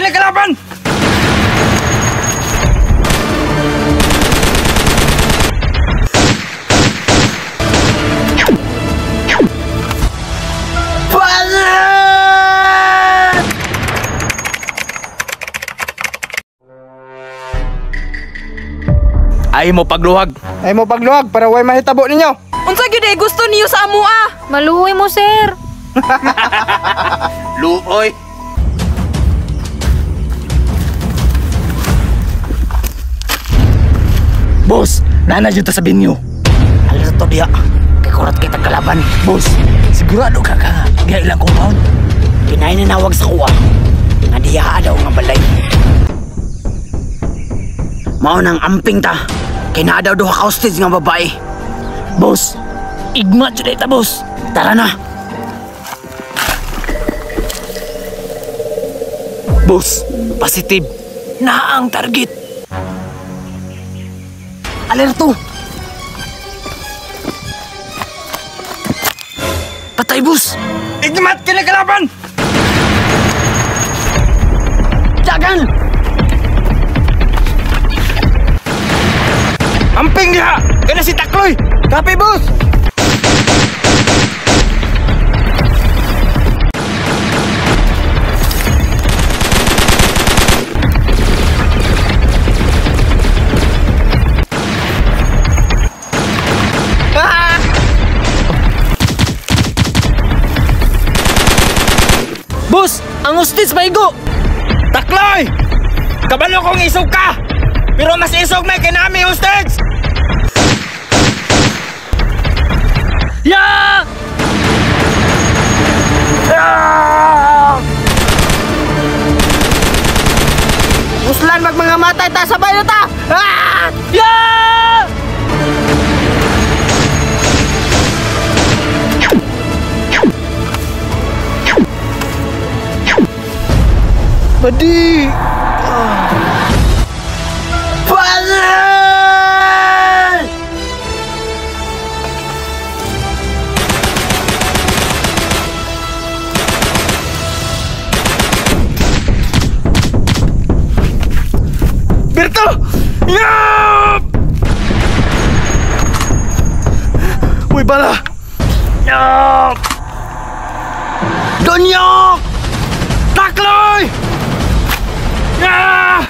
kini kalaban! Ay mo pagluwag para way mahitabo ninyo. Unsa gyud ay gusto niyo sa amo ah? Maluoy mo, sir. Luoy. Boss, nana jud ta sa binyo. Alas to diya. Kay kurat kita kalaban. Boss, sigurado ka ka nga ilang compound. Pinay na nawag sa kuwa. Nga diya daw nga balay. Mao nang amping ta. Kay naa daw duha ka hostage nga babae. Boss, igma jud ta boss. Tara na. Boss, positive. Na ang target. Alerto. Patay, boss. Igmat kini kalaban. Jagan. Amping dia. Kena si Takloy. Kapi, bos. Bos, ang hostage maigo. Takloy! Kabalo kong isog ka! Pero mas isog may kinami hostage! Ya! Muslan magmangamatay ta sabay na ta! Ya! Badi! Panel! Berto! Yup! Uy, bala! Yup! Donyok! Takloy! Ah!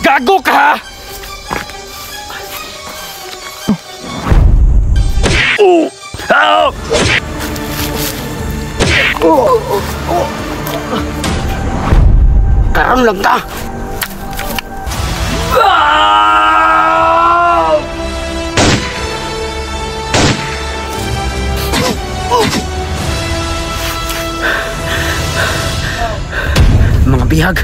Gago ka! Karam lang ta! Mga bihag,